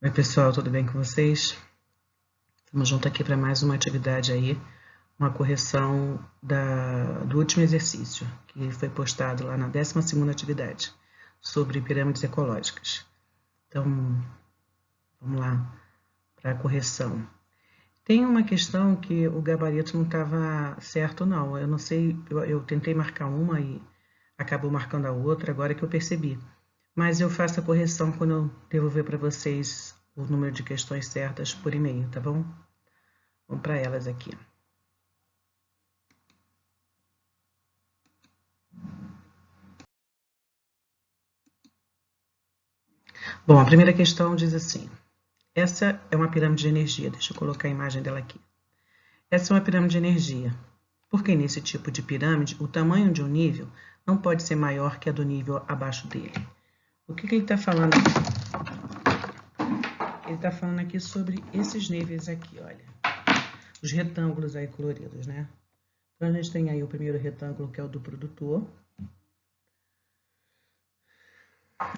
Oi pessoal, tudo bem com vocês? Estamos juntos aqui para mais uma atividade aí, uma correção do último exercício, que foi postado lá na 12ª atividade, sobre pirâmides ecológicas. Então, vamos lá para a correção. Tem uma questão que o gabarito não estava certo não, eu não sei, eu tentei marcar uma e acabou marcando a outra, agora que eu percebi. Mas eu faço a correção quando eu devolver para vocês o número de questões certas por e-mail, tá bom? Vamos para elas aqui. Bom, a primeira questão diz assim: essa é uma pirâmide de energia. Deixa eu colocar a imagem dela aqui. Essa é uma pirâmide de energia. Porque nesse tipo de pirâmide, o tamanho de um nível não pode ser maior que a do nível abaixo dele. O que ele está falando aqui? Ele está falando aqui sobre esses níveis aqui, olha. Os retângulos aí coloridos, né? Então, a gente tem aí o primeiro retângulo, que é o do produtor.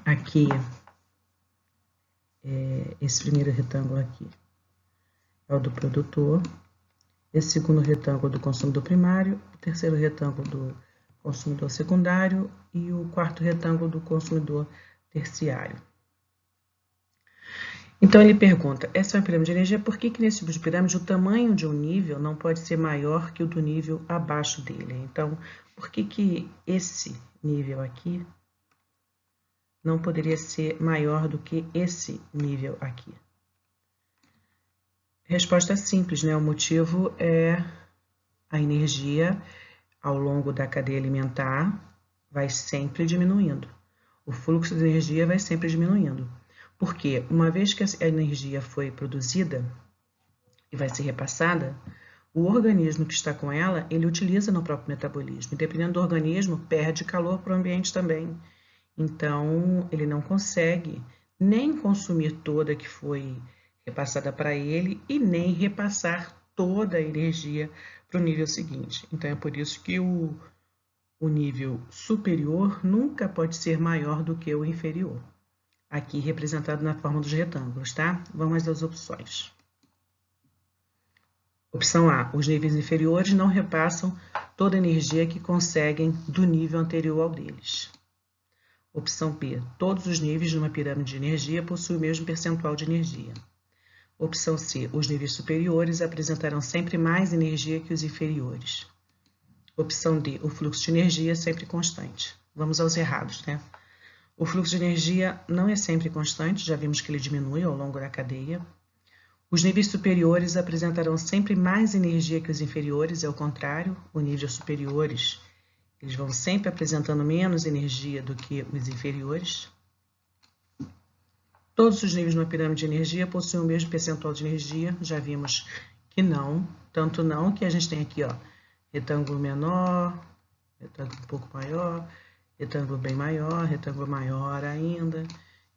Aqui, esse primeiro retângulo aqui é o do produtor. Esse segundo retângulo do consumidor primário, o terceiro retângulo do consumidor secundário e o quarto retângulo do consumidor terciário. Então, ele pergunta, essa é uma pirâmide de energia, por que nesse tipo de pirâmide o tamanho de um nível não pode ser maior que o do nível abaixo dele? Então, por que esse nível aqui não poderia ser maior do que esse nível aqui? Resposta simples, né? O motivo é a energia ao longo da cadeia alimentar vai sempre diminuindo. O fluxo de energia vai sempre diminuindo. Porque uma vez que a energia foi produzida e vai ser repassada, o organismo que está com ela, ele utiliza no próprio metabolismo. Dependendo do organismo, perde calor para o ambiente também. Então, ele não consegue nem consumir toda que foi repassada para ele e nem repassar toda a energia para o nível seguinte. Então, é por isso que o nível superior nunca pode ser maior do que o inferior. Aqui representado na forma dos retângulos, tá? Vamos às opções. Opção A, os níveis inferiores não repassam toda a energia que conseguem do nível anterior ao deles. Opção B, todos os níveis de uma pirâmide de energia possuem o mesmo percentual de energia. Opção C, os níveis superiores apresentarão sempre mais energia que os inferiores. Opção D, o fluxo de energia é sempre constante. Vamos aos errados, né? O fluxo de energia não é sempre constante, já vimos que ele diminui ao longo da cadeia. Os níveis superiores apresentarão sempre mais energia que os inferiores, é o contrário, os níveis superiores eles vão sempre apresentando menos energia do que os inferiores. Todos os níveis de uma pirâmide de energia possuem o mesmo percentual de energia, já vimos que não, tanto não que a gente tem aqui, ó, retângulo menor, retângulo um pouco maior, retângulo bem maior, retângulo maior ainda.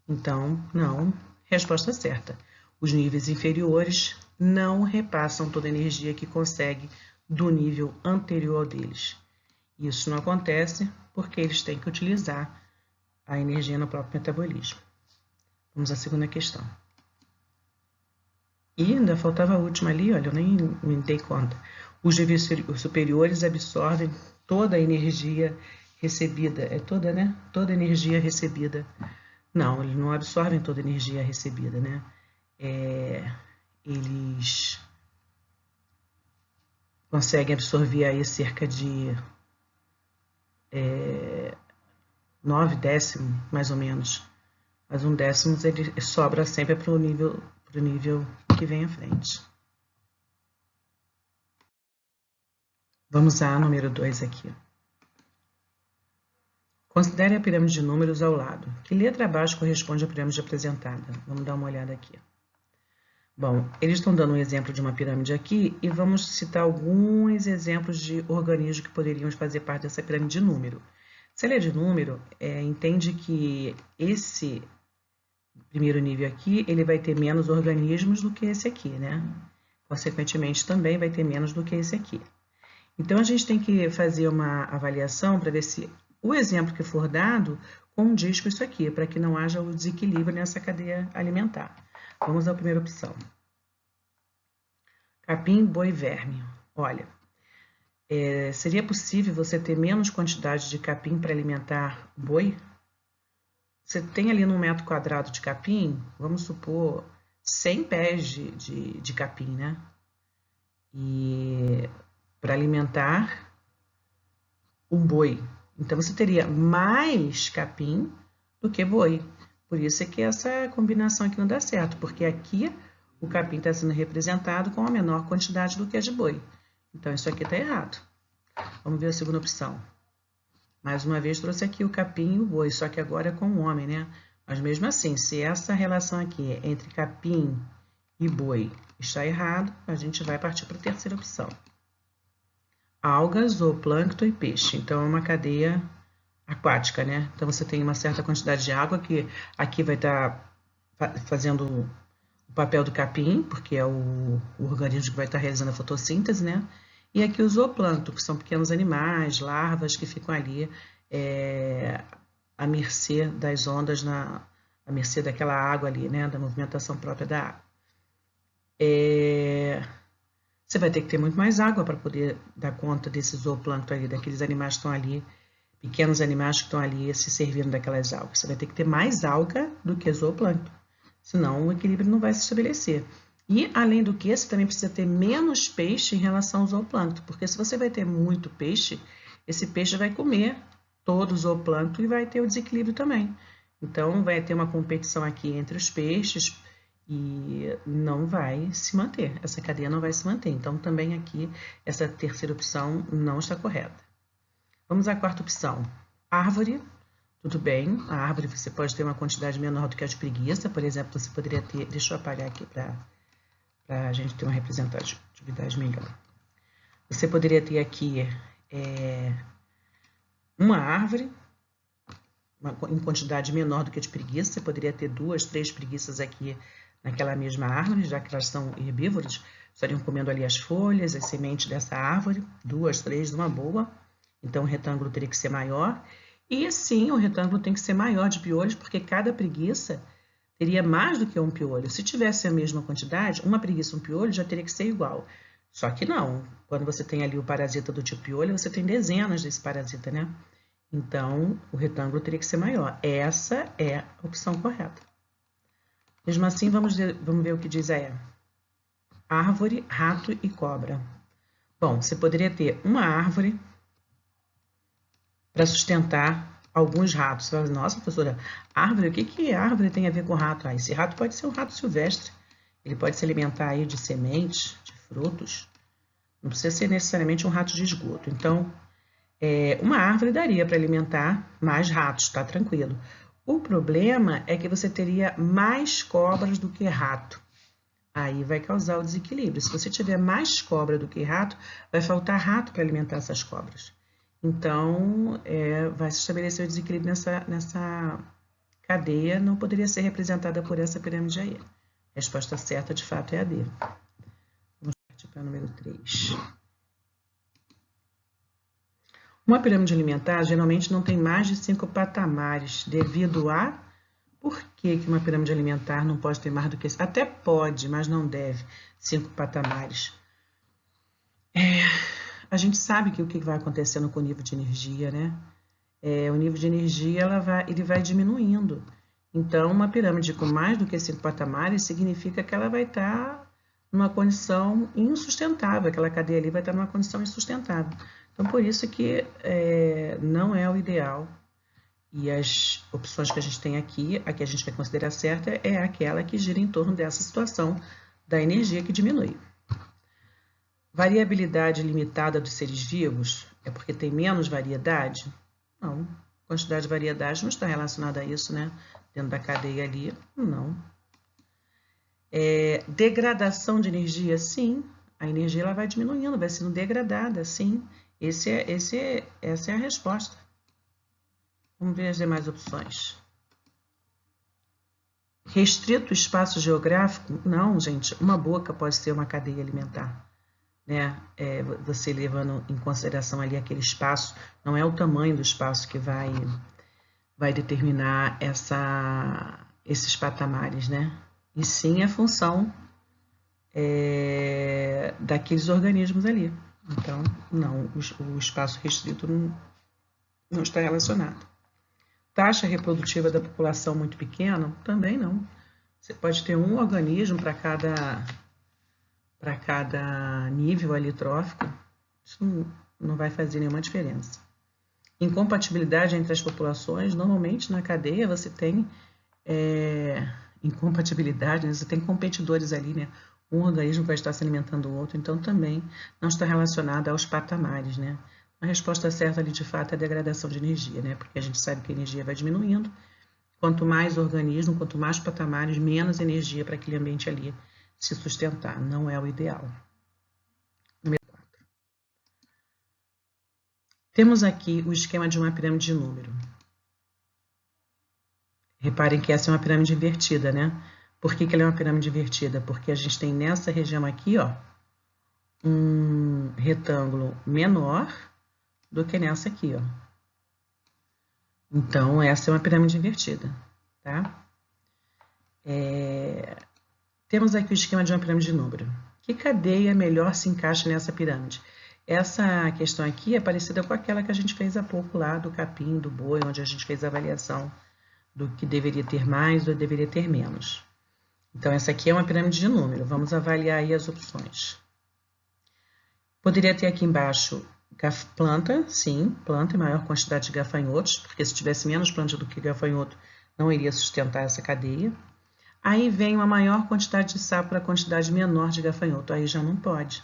Então, não. Resposta certa. Os níveis inferiores não repassam toda a energia que consegue do nível anterior ao deles. Isso não acontece porque eles têm que utilizar a energia no próprio metabolismo. Vamos à segunda questão. E ainda faltava a última ali, olha, eu nem me dei conta. Os níveis superiores absorvem toda a energia recebida. É toda, né? Toda a energia recebida. Não, eles não absorvem toda a energia recebida, né? Eles conseguem absorver aí cerca de 9 décimos, mais ou menos. Mas 1 décimo ele sobra sempre para o nível que vem à frente. Vamos à número 2 aqui. Considere a pirâmide de números ao lado. Que letra abaixo corresponde à pirâmide apresentada? Vamos dar uma olhada aqui. Bom, eles estão dando um exemplo de uma pirâmide aqui e vamos citar alguns exemplos de organismos que poderiam fazer parte dessa pirâmide de número. Se ele é de número, entende que esse primeiro nível aqui, ele vai ter menos organismos do que esse aqui, né? Consequentemente, também vai ter menos do que esse aqui. Então, a gente tem que fazer uma avaliação para ver se o exemplo que for dado condiz com isso aqui, para que não haja o desequilíbrio nessa cadeia alimentar. Vamos à primeira opção. Capim, boi, verme. Olha, seria possível você ter menos quantidade de capim para alimentar o boi? Você tem ali no metro quadrado de capim, vamos supor, 100 pés de capim, né? E para alimentar um boi. Então, você teria mais capim do que boi. Por isso é que essa combinação aqui não dá certo, porque aqui o capim está sendo representado com a menor quantidade do que a de boi. Então, isso aqui está errado. Vamos ver a segunda opção. Mais uma vez, trouxe aqui o capim e o boi, só que agora é com o homem, né? Mas mesmo assim, se essa relação aqui entre capim e boi está errado, a gente vai partir para a terceira opção. Algas, zooplâncton e peixe. Então, é uma cadeia aquática, né? Então, você tem uma certa quantidade de água que aqui vai estar fazendo o papel do capim, porque é o organismo que vai estar realizando a fotossíntese, né? E aqui o zooplâncton, que são pequenos animais, larvas que ficam ali à mercê das ondas, à mercê daquela água ali, né? Da movimentação própria da água. Você vai ter que ter muito mais água para poder dar conta desse zooplâncton ali, daqueles animais que estão ali, pequenos animais que estão ali se servindo daquelas algas. Você vai ter que ter mais alga do que zooplâncton, senão o equilíbrio não vai se estabelecer. E, além do que, você também precisa ter menos peixe em relação ao zooplâncton, porque se você vai ter muito peixe, esse peixe vai comer todo o zooplâncton e vai ter o desequilíbrio também. Então, vai ter uma competição aqui entre os peixes e não vai se manter, essa cadeia não vai se manter. Então, também aqui, essa terceira opção não está correta. Vamos à quarta opção. Árvore, tudo bem, a árvore você pode ter uma quantidade menor do que a de preguiça, por exemplo, você poderia ter, deixa eu apagar aqui para a gente ter uma representatividade melhor. Você poderia ter aqui uma árvore, em quantidade menor do que a de preguiça, você poderia ter 2, 3 preguiças aqui naquela mesma árvore, já que elas são herbívoras, estariam comendo ali as folhas, as sementes dessa árvore, 2, 3, uma boa. Então, o retângulo teria que ser maior. E sim, o retângulo tem que ser maior de piolhos, porque cada preguiça teria mais do que um piolho. Se tivesse a mesma quantidade, uma preguiça e um piolho já teria que ser igual. Só que não. Quando você tem ali o parasita do tipo piolho, você tem dezenas desse parasita, né? Então, o retângulo teria que ser maior. Essa é a opção correta. Mesmo assim, vamos ver o que diz a árvore, rato e cobra. Bom, você poderia ter uma árvore para sustentar alguns ratos. Você fala, nossa, professora, árvore, o que árvore tem a ver com rato? Esse rato pode ser um rato silvestre. Ele pode se alimentar aí de sementes, de frutos. Não precisa ser necessariamente um rato de esgoto. Então, uma árvore daria para alimentar mais ratos, tá tranquilo. O problema é que você teria mais cobras do que rato. Aí vai causar o desequilíbrio. Se você tiver mais cobra do que rato, vai faltar rato para alimentar essas cobras. Então, vai se estabelecer o desequilíbrio nessa cadeia, não poderia ser representada por essa pirâmide aí. A resposta certa, de fato, é a D. Vamos partir para o número 3. Uma pirâmide alimentar geralmente não tem mais de 5 patamares, devido a... Por que uma pirâmide alimentar não pode ter mais do que... Até pode, mas não deve, 5 patamares. A gente sabe que o que vai acontecendo com o nível de energia, né? O nível de energia ele vai diminuindo. Então, uma pirâmide com mais do que 5 patamares significa que ela vai estar numa condição insustentável, aquela cadeia ali vai estar numa condição insustentável. Então, por isso que não é o ideal. E as opções que a gente tem aqui, a que a gente vai considerar certa, é aquela que gira em torno dessa situação da energia que diminui. Variabilidade limitada dos seres vivos é porque tem menos variedade? Não. Quantidade de variedade não está relacionada a isso, né? Dentro da cadeia ali, não. Degradação de energia, sim. A energia ela vai diminuindo, vai sendo degradada, sim. Essa é a resposta. Vamos ver as demais opções. Restrito espaço geográfico? Não, gente. Uma boca pode ser uma cadeia alimentar, né? Você levando em consideração ali aquele espaço, não é o tamanho do espaço que vai determinar esses patamares, né? e sim a função daqueles organismos ali. Então, não, o espaço restrito não está relacionado. Taxa reprodutiva da população muito pequena? Também não. Você pode ter um organismo para cada nível ali trófico, isso não vai fazer nenhuma diferença. Incompatibilidade entre as populações, normalmente na cadeia você tem incompatibilidade, né? Você tem competidores ali, né? Um organismo vai estar se alimentando do outro, então também não está relacionado aos patamares, né? A resposta certa ali, de fato, é a degradação de energia, né? Porque a gente sabe que a energia vai diminuindo. Quanto mais organismo, quanto mais patamares, menos energia para aquele ambiente ali se sustentar. Não é o ideal. Número 4. Temos aqui o esquema de uma pirâmide de número. Reparem que essa é uma pirâmide invertida, né? Por que ela é uma pirâmide invertida? Porque a gente tem nessa região aqui, ó, um retângulo menor do que nessa aqui, ó. Então, essa é uma pirâmide invertida, tá? Temos aqui o esquema de uma pirâmide de número. Que cadeia melhor se encaixa nessa pirâmide? Essa questão aqui é parecida com aquela que a gente fez há pouco lá do capim, do boi, onde a gente fez a avaliação do que deveria ter mais, do que deveria ter menos. Então, essa aqui é uma pirâmide de número. Vamos avaliar aí as opções. Poderia ter aqui embaixo planta, sim, planta em maior quantidade de gafanhotos, porque se tivesse menos planta do que gafanhoto, não iria sustentar essa cadeia. Aí vem uma maior quantidade de sapo para a quantidade menor de gafanhoto, aí já não pode.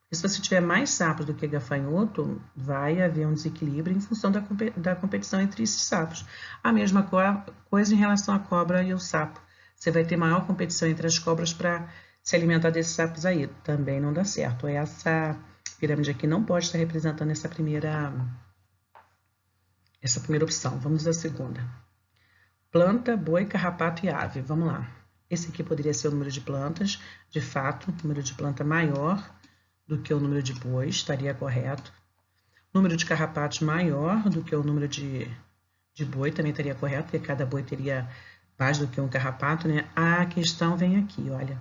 Porque se você tiver mais sapos do que gafanhoto, vai haver um desequilíbrio em função da competição entre esses sapos. A mesma coisa em relação à cobra e o sapo. Você vai ter maior competição entre as cobras para se alimentar desses sapos aí. Também não dá certo. Essa pirâmide aqui não pode estar representando essa primeira opção. Vamos à segunda. Planta, boi, carrapato e ave. Vamos lá. Esse aqui poderia ser o número de plantas. De fato, o número de planta maior do que o número de bois, estaria correto. Número de carrapatos maior do que o número de boi, também estaria correto, porque cada boi teria mais do que um carrapato, né? A questão vem aqui, olha.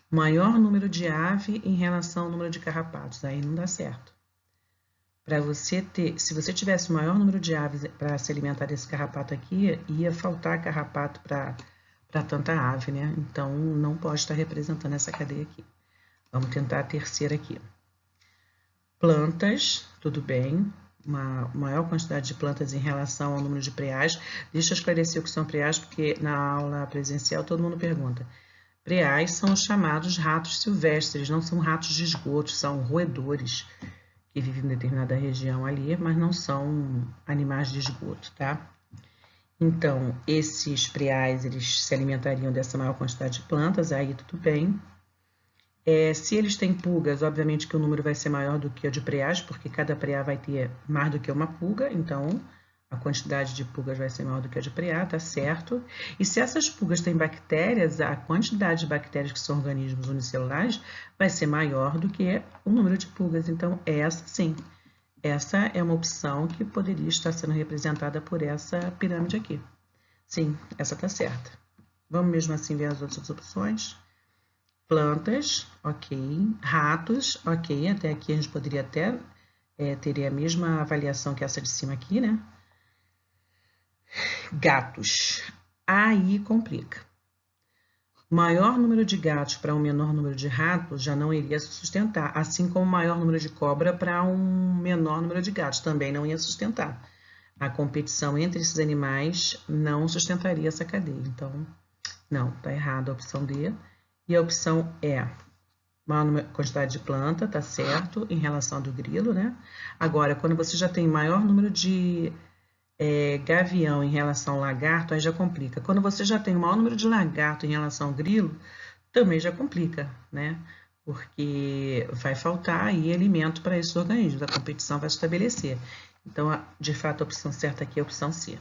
Maior número de ave em relação ao número de carrapatos, aí não dá certo. Para você ter, se você tivesse o maior número de aves para se alimentar desse carrapato aqui, ia faltar carrapato para tanta ave, né? Então, não pode estar representando essa cadeia aqui. Vamos tentar a terceira aqui. Plantas, tudo bem. Uma maior quantidade de plantas em relação ao número de preais. Deixa eu esclarecer o que são preais, porque na aula presencial todo mundo pergunta. Preais são os chamados ratos silvestres, não são ratos de esgoto, são roedores que vivem em determinada região ali, mas não são animais de esgoto, tá? Então, esses preais, eles se alimentariam dessa maior quantidade de plantas, aí tudo bem. Se eles têm pulgas, obviamente que o número vai ser maior do que o de preás, porque cada preá vai ter mais do que uma pulga, então a quantidade de pulgas vai ser maior do que a de preá, tá certo? E se essas pulgas têm bactérias, a quantidade de bactérias que são organismos unicelulares vai ser maior do que o número de pulgas. Então, essa sim, essa é uma opção que poderia estar sendo representada por essa pirâmide aqui. Sim, essa tá certa. Vamos mesmo assim ver as outras opções. Plantas, ok. Ratos, ok. Até aqui a gente poderia até ter a mesma avaliação que essa de cima aqui, né? Gatos. Aí complica. Maior número de gatos para um menor número de ratos já não iria sustentar, assim como maior número de cobra para um menor número de gatos também não ia sustentar. A competição entre esses animais não sustentaria essa cadeia. Então, não, tá errado a opção D. E a opção E. Maior quantidade de planta, tá certo, em relação ao do grilo, né? Agora, quando você já tem maior número de gavião em relação ao lagarto, aí já complica. Quando você já tem o maior número de lagarto em relação ao grilo, também já complica, né? Porque vai faltar aí alimento para esses organismos, a competição vai se estabelecer. Então, de fato, a opção certa aqui é a opção C.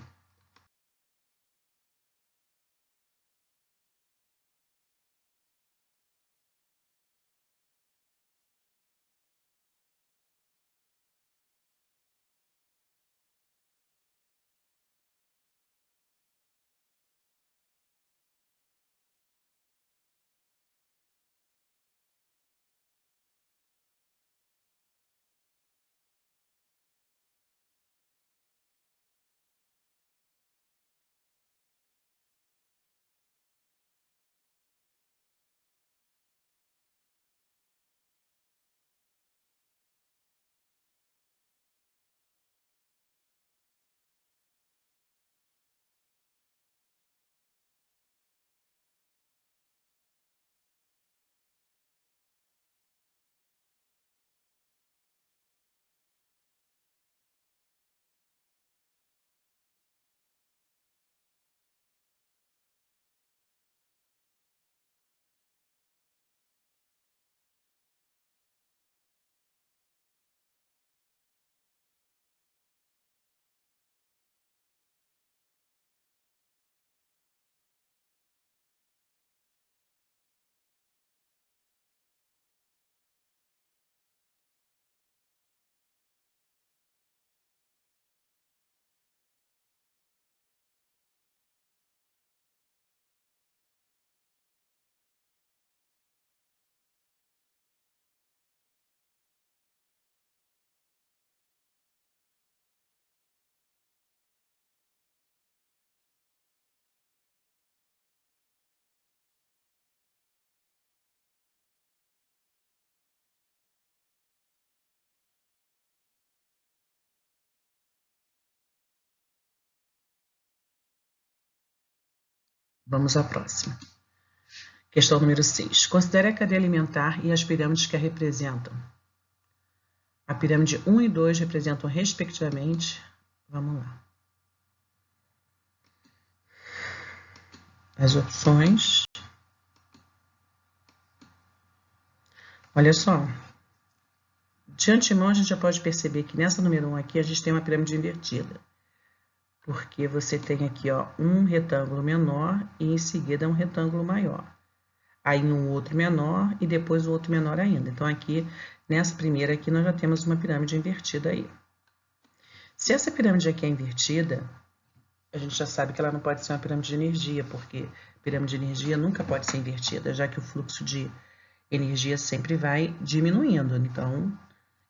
Vamos à próxima. Questão número 6. Considere a cadeia alimentar e as pirâmides que a representam. A pirâmide 1 e 2 representam, respectivamente, vamos lá, as opções. Olha só, de antemão a gente já pode perceber que nessa número 1 aqui a gente tem uma pirâmide invertida. Porque você tem aqui, ó, um retângulo menor e em seguida um retângulo maior. Aí um outro menor e depois o outro menor ainda. Então aqui, nessa primeira aqui, nós já temos uma pirâmide invertida aí. Se essa pirâmide aqui é invertida, a gente já sabe que ela não pode ser uma pirâmide de energia, porque pirâmide de energia nunca pode ser invertida, já que o fluxo de energia sempre vai diminuindo. Então,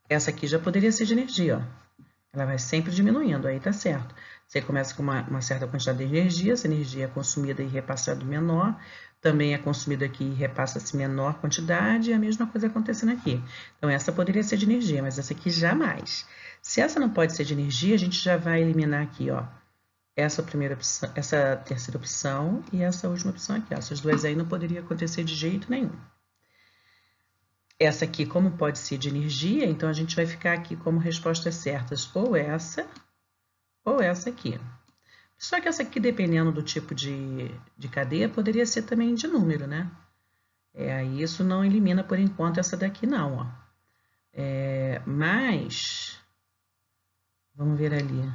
essa aqui já poderia ser de energia, ó. Ela vai sempre diminuindo, aí tá certo. Você começa com uma certa quantidade de energia, essa energia é consumida e repassada menor, também é consumida aqui e repassa-se menor quantidade, e a mesma coisa acontecendo aqui. Então, essa poderia ser de energia, mas essa aqui jamais. Se essa não pode ser de energia, a gente já vai eliminar aqui, ó, essa primeira opção, essa terceira opção e essa última opção aqui, ó. Essas duas aí não poderia acontecer de jeito nenhum. Essa aqui, como pode ser de energia, então a gente vai ficar aqui como respostas certas ou essa aqui. Só que essa aqui, dependendo do tipo de cadeia, poderia ser também de número, né? Aí isso não elimina por enquanto essa daqui não, ó. Mas, vamos ver ali.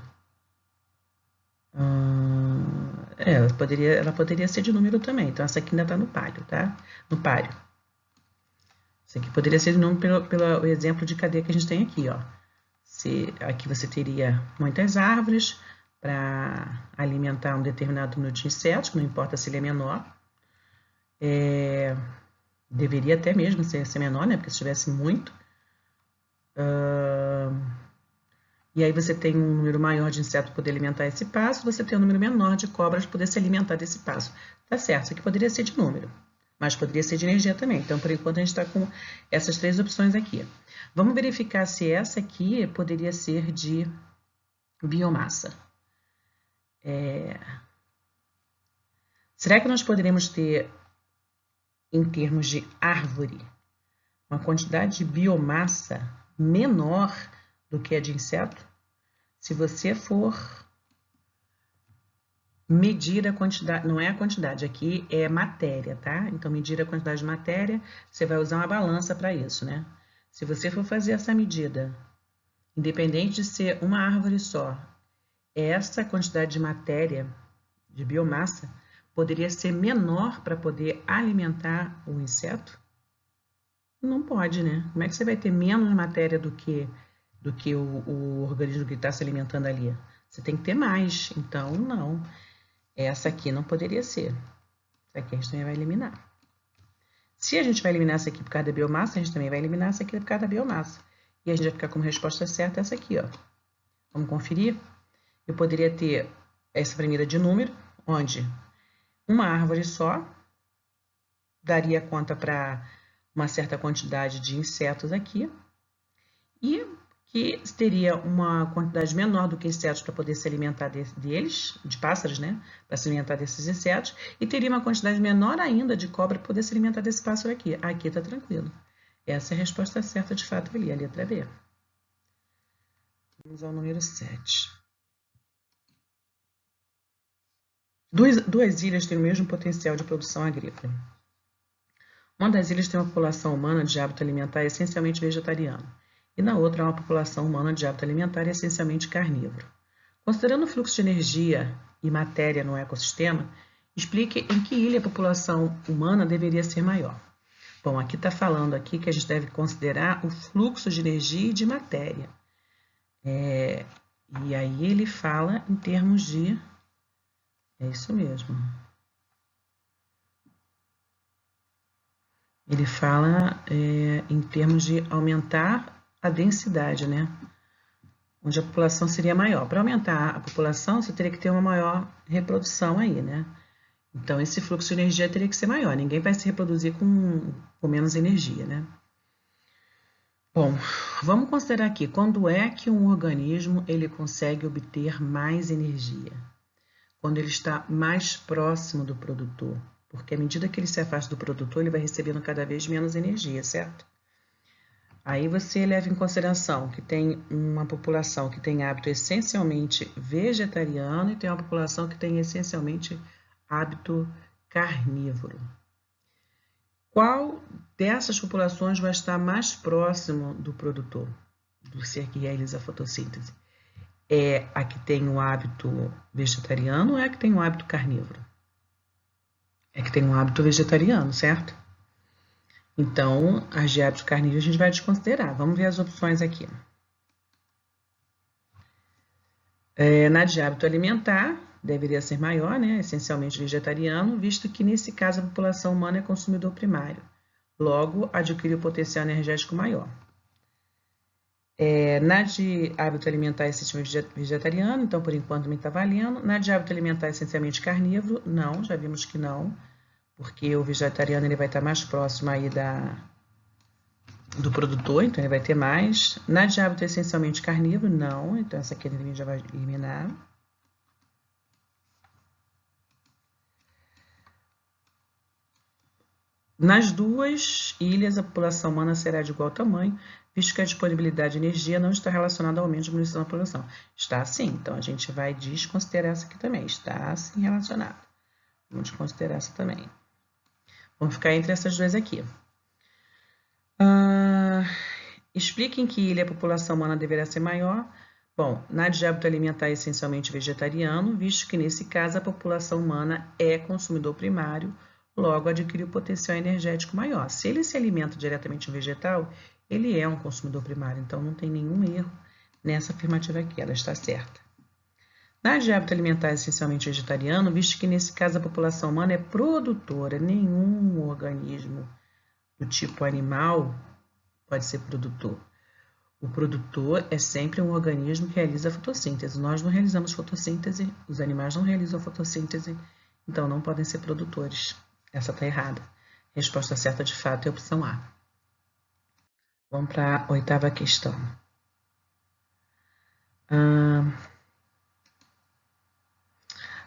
Ela poderia ser de número também, então essa aqui ainda está no páreo, tá? No páreo. Isso aqui poderia ser de número pelo exemplo de cadeia que a gente tem aqui, ó. Aqui você teria muitas árvores para alimentar um determinado número de insetos, não importa se ele é menor. Deveria até mesmo ser menor, né? Porque se tivesse muito. E aí você tem um número maior de insetos para poder alimentar esse passo, você tem um número menor de cobras para poder se alimentar desse passo. Tá certo, isso aqui poderia ser de número, mas poderia ser de energia também. Então, por enquanto, a gente está com essas três opções aqui. Vamos verificar se essa aqui poderia ser de biomassa. Será que nós poderemos ter, em termos de árvore, uma quantidade de biomassa menor do que a de inseto? Se você for medir a quantidade, não é a quantidade, aqui é matéria, tá? Então, medir a quantidade de matéria, você vai usar uma balança para isso, né? Se você for fazer essa medida, independente de ser uma árvore só, essa quantidade de matéria, de biomassa, poderia ser menor para poder alimentar o inseto? Não pode, né? Como é que você vai ter menos matéria do que o organismo que está se alimentando ali? Você tem que ter mais, então não. Essa aqui não poderia ser. Essa aqui a gente também vai eliminar. Se a gente vai eliminar essa aqui por causa da biomassa, a gente também vai eliminar essa aqui por causa da biomassa. E a gente vai ficar como resposta certa essa aqui, ó. Vamos conferir? Eu poderia ter essa primeira de número, onde uma árvore só daria conta para uma certa quantidade de insetos aqui, e que teria uma quantidade menor do que insetos para poder se alimentar deles, de pássaros, né? Para se alimentar desses insetos, e teria uma quantidade menor ainda de cobra para poder se alimentar desse pássaro aqui. Aqui está tranquilo. Essa é a resposta certa de fato ali, a letra B. Vamos ao número 7. Duas ilhas têm o mesmo potencial de produção agrícola. Uma das ilhas tem uma população humana de hábito alimentar essencialmente vegetariano, e na outra há uma população humana de hábito alimentar essencialmente carnívoro. Considerando o fluxo de energia e matéria no ecossistema, explique em que ilha a população humana deveria ser maior. Bom, aqui está falando aqui que a gente deve considerar o fluxo de energia e de matéria. E aí ele fala em termos de... É isso mesmo. Ele fala em termos de aumentar a densidade, né? Onde a população seria maior. Para aumentar a população, você teria que ter uma maior reprodução aí, né? Então, esse fluxo de energia teria que ser maior. Ninguém vai se reproduzir com menos energia, né? Bom, vamos considerar aqui, quando é que um organismo ele consegue obter mais energia? quando ele está mais próximo do produtor, porque à medida que ele se afasta do produtor, ele vai recebendo cada vez menos energia, certo? Aí você leva em consideração que tem uma população que tem hábito essencialmente vegetariano e tem uma população que tem essencialmente hábito carnívoro. Qual dessas populações vai estar mais próximo do produtor, do ser que realiza a fotossíntese? É a que tem um hábito vegetariano ou é a que tem um hábito carnívoro? É que tem um hábito vegetariano, certo? Então, as de hábito carnívoro a gente vai desconsiderar. Vamos ver as opções aqui. Na de hábito alimentar, deveria ser maior, né? Essencialmente vegetariano, visto que nesse caso a população humana é consumidor primário. Logo, adquire o potencial energético maior. Na de hábito alimentar essencialmente vegetariano, então por enquanto também está valendo. Na de hábito alimentar essencialmente carnívoro, não, já vimos que não, porque o vegetariano ele vai estar mais próximo aí do produtor, então ele vai ter mais. Na de hábito essencialmente carnívoro, não, então essa aqui a gente já vai eliminar. Nas duas ilhas, a população humana será de igual tamanho, visto que a disponibilidade de energia não está relacionada ao aumento de diminuição da população. Está sim, então a gente vai desconsiderar essa aqui também. Está sim relacionada. Vamos desconsiderar essa também. Vamos ficar entre essas duas aqui. Explique em que ilha a população humana deverá ser maior. Bom, na de hábito alimentar essencialmente vegetariano, visto que nesse caso a população humana é consumidor primário, logo adquire o potencial energético maior. Se ele se alimenta diretamente em vegetal, ele é um consumidor primário, então não tem nenhum erro nessa afirmativa aqui, ela está certa. Na de hábito alimentar essencialmente vegetariano, visto que nesse caso a população humana é produtora, nenhum organismo do tipo animal pode ser produtor. O produtor é sempre um organismo que realiza fotossíntese. Nós não realizamos fotossíntese, os animais não realizam fotossíntese, então não podem ser produtores. Essa está errada. Resposta certa, de fato, é a opção A. Vamos para a oitava questão.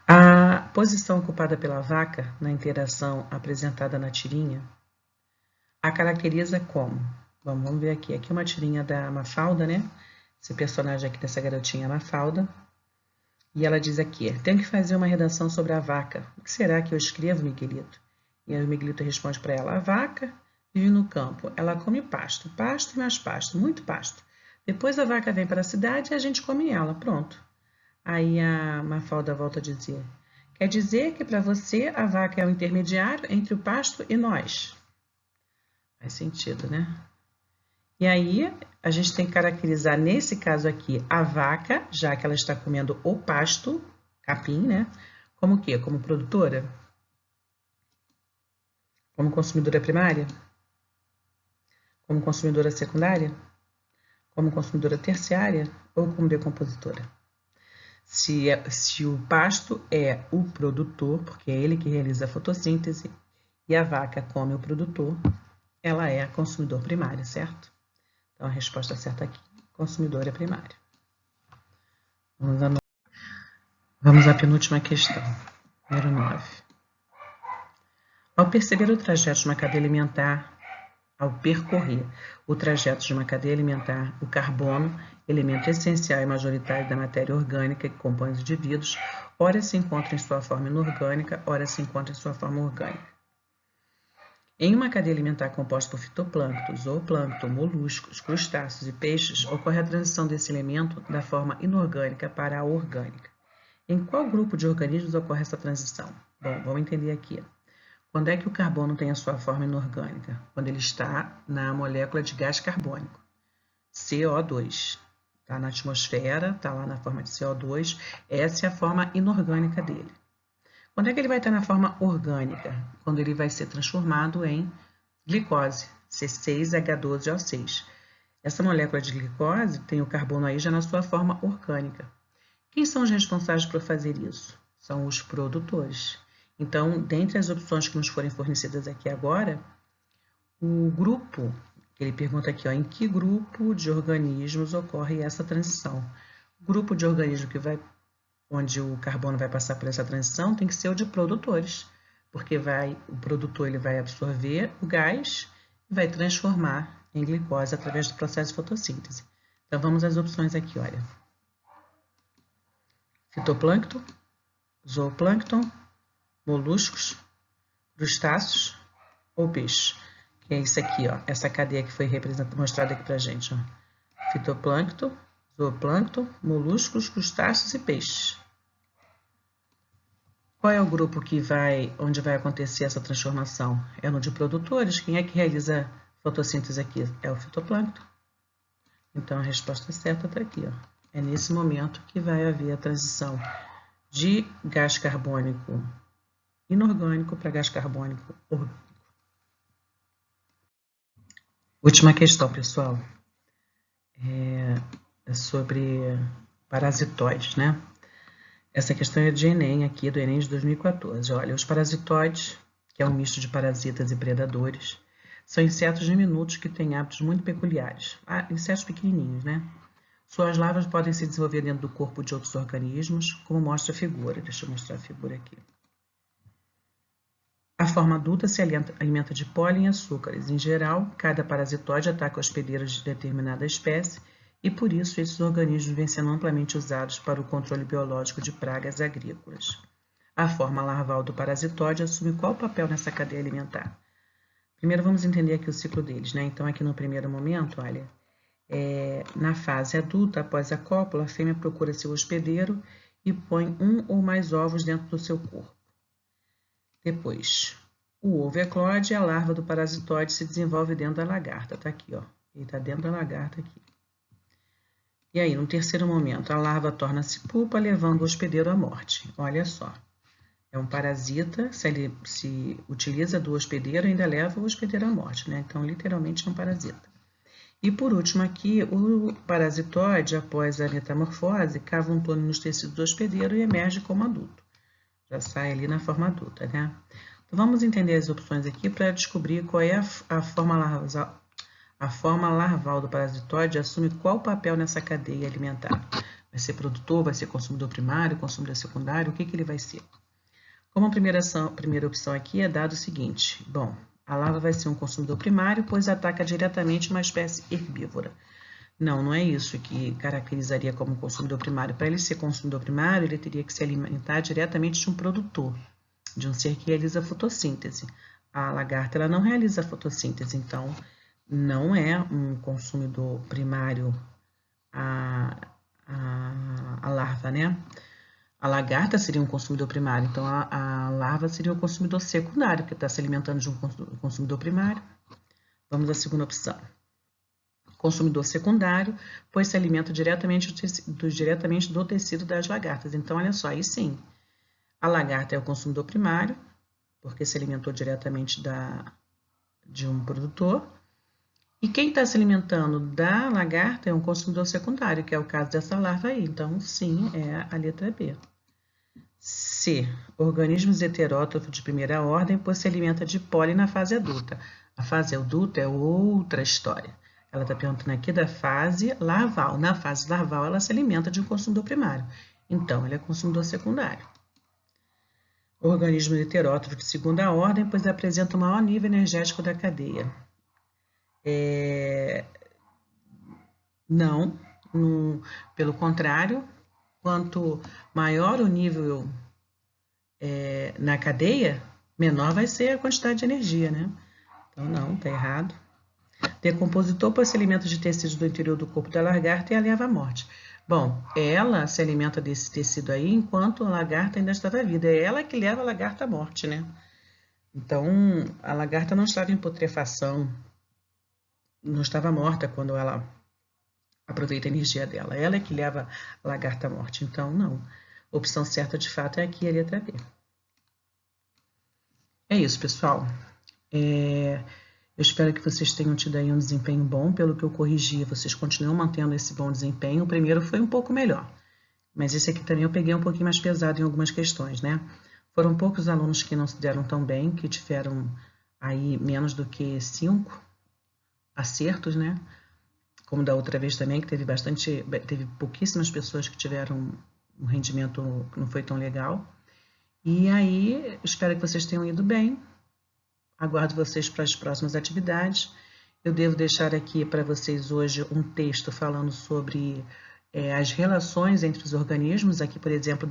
A posição ocupada pela vaca na interação apresentada na tirinha a caracteriza como? Vamos ver aqui. Aqui é uma tirinha da Mafalda, né? Esse personagem aqui dessa garotinha é Mafalda. E ela diz aqui, tenho que fazer uma redação sobre a vaca. O que será que eu escrevo, Miguelito? E o Miguelito responde para ela, a vaca vive no campo, ela come pasto, pasto e mais pasto, muito pasto. Depois a vaca vem para a cidade e a gente come ela, pronto. Aí a Mafalda volta a dizer, quer dizer que para você a vaca é o intermediário entre o pasto e nós? Faz sentido, né? E aí, a gente tem que caracterizar, nesse caso aqui, a vaca, já que ela está comendo o pasto, capim, né? Como o quê? Como produtora? Como consumidora primária? Como consumidora secundária? Como consumidora terciária? Ou como decompositora? Se o pasto é o produtor, porque é ele que realiza a fotossíntese, e a vaca come o produtor, ela é a consumidor primária, certo? Então, a resposta certa aqui, consumidora primária. Vamos à penúltima questão, número 9. Ao percorrer o trajeto de uma cadeia alimentar, o carbono, elemento essencial e majoritário da matéria orgânica que compõe os indivíduos, ora se encontra em sua forma inorgânica, ora se encontra em sua forma orgânica. Em uma cadeia alimentar composta por fitoplâncton, zooplâncton, moluscos, crustáceos e peixes, ocorre a transição desse elemento da forma inorgânica para a orgânica. Em qual grupo de organismos ocorre essa transição? Bom, vamos entender aqui. Quando é que o carbono tem a sua forma inorgânica? Quando ele está na molécula de gás carbônico, CO2. Está na atmosfera, está lá na forma de CO2, essa é a forma inorgânica dele. Quando é que ele vai estar na forma orgânica? Quando ele vai ser transformado em glicose, C6H12O6. Essa molécula de glicose tem o carbono aí já na sua forma orgânica. Quem são os responsáveis por fazer isso? São os produtores. Então, dentre as opções que nos forem fornecidas aqui agora, o grupo, ele pergunta aqui, em que grupo de organismos ocorre essa transição? O grupo de organismos que vai onde o carbono vai passar por essa transição tem que ser o de produtores, porque o produtor ele vai absorver o gás e vai transformar em glicose através do processo de fotossíntese. Então, vamos às opções aqui, olha. Fitoplâncton, zooplâncton, moluscos, crustáceos ou peixes. Que é isso aqui, ó, essa cadeia que foi mostrada aqui pra gente, ó. Fitoplâncton, zooplâncton, moluscos, crustáceos e peixes. Qual é o grupo onde vai acontecer essa transformação? É no de produtores. Quem é que realiza fotossíntese aqui? É o fitoplâncton. Então, a resposta certa está aqui, ó. É nesse momento que vai haver a transição de gás carbônico inorgânico para gás carbônico orgânico. Última questão, pessoal. É sobre parasitoides, né? Essa questão é de Enem, aqui do Enem de 2014. Olha, os parasitoides, que é um misto de parasitas e predadores, são insetos diminutos que têm hábitos muito peculiares. Insetos pequenininhos, né? Suas larvas podem se desenvolver dentro do corpo de outros organismos, como mostra a figura. Deixa eu mostrar a figura aqui. A forma adulta se alimenta de pólen e açúcares. Em geral, cada parasitoide ataca hospedeiros de determinada espécie e, por isso, esses organismos vêm sendo amplamente usados para o controle biológico de pragas agrícolas. A forma larval do parasitoide assume qual papel nessa cadeia alimentar? Primeiro, vamos entender aqui o ciclo deles, né? Então, aqui no primeiro momento, olha, na fase adulta, após a cópula, a fêmea procura seu hospedeiro e põe um ou mais ovos dentro do seu corpo. Depois, o ovo eclode e a larva do parasitoide se desenvolve dentro da lagarta. Tá aqui, ó. Ele tá dentro da lagarta aqui. E aí, no terceiro momento, a larva torna-se pupa, levando o hospedeiro à morte. Olha só. É um parasita, se ele se utiliza do hospedeiro, ainda leva o hospedeiro à morte, né? Então, literalmente, é um parasita. E, por último, aqui, o parasitoide, após a metamorfose, cava um túnel nos tecidos do hospedeiro e emerge como adulto. Já sai ali na forma adulta, né? Então, vamos entender as opções aqui para descobrir qual é a forma larval do parasitoide, assume qual papel nessa cadeia alimentar. Vai ser produtor, vai ser consumidor primário, consumidor secundário, o que ele vai ser? Como a primeira opção aqui é dado o seguinte, bom, a larva vai ser um consumidor primário, pois ataca diretamente uma espécie herbívora. Não é isso que caracterizaria como consumidor primário. Para ele ser consumidor primário, ele teria que se alimentar diretamente de um produtor, de um ser que realiza fotossíntese. A lagarta ela não realiza fotossíntese, então não é um consumidor primário a larva, né? A lagarta seria um consumidor primário, então a larva seria o consumidor secundário, porque está se alimentando de um consumidor primário. Vamos à segunda opção. Consumidor secundário, pois se alimenta diretamente do tecido das lagartas. Então, olha só, aí sim, a lagarta é o consumidor primário, porque se alimentou diretamente de um produtor, e quem está se alimentando da lagarta é um consumidor secundário, que é o caso dessa larva aí. Então, sim, é a letra B. C. Organismos heterótrofos de primeira ordem, pois se alimenta de pólen na fase adulta. A fase adulta é outra história. Ela está perguntando aqui da fase larval. Na fase larval, ela se alimenta de um consumidor primário. Então, ela é consumidor secundário. Organismo heterótrofo de segunda ordem, pois apresenta o maior nível energético da cadeia. Não, pelo contrário, quanto maior o nível na cadeia, menor vai ser a quantidade de energia, né? Então, não, está errado. Decompositor, pois se alimenta de tecidos do interior do corpo da lagarta e a leva à morte. Bom, ela se alimenta desse tecido aí enquanto a lagarta ainda estava viva. É ela que leva a lagarta à morte, né? Então, a lagarta não estava em putrefação, não estava morta quando ela aproveita a energia dela. Ela é que leva a lagarta à morte. Então, não. A opção certa, de fato, é aqui, a letra B. É isso, pessoal. Eu espero que vocês tenham tido aí um desempenho bom. Pelo que eu corrigi, vocês continuam mantendo esse bom desempenho. O primeiro foi um pouco melhor, mas esse aqui também eu peguei um pouquinho mais pesado em algumas questões, né? Foram poucos alunos que não se deram tão bem, que tiveram aí menos do que 5 acertos, né? Como da outra vez também, que teve pouquíssimas pessoas que tiveram o rendimento não foi tão legal. E aí, espero que vocês tenham ido bem. Aguardo vocês para as próximas atividades. Eu devo deixar aqui para vocês hoje um texto falando sobre as relações entre os organismos. Aqui, por exemplo,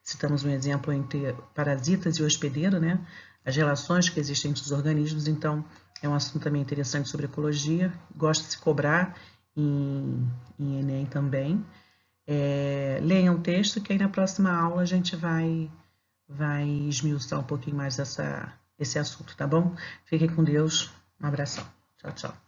citamos um exemplo entre parasitas e hospedeiro, né? As relações que existem entre os organismos. Então, é um assunto também interessante sobre ecologia. Gosto de se cobrar em Enem também. Leiam o texto, que aí na próxima aula a gente vai esmiuçar um pouquinho mais esse assunto, tá bom? Fiquem com Deus. Um abração. Tchau, tchau.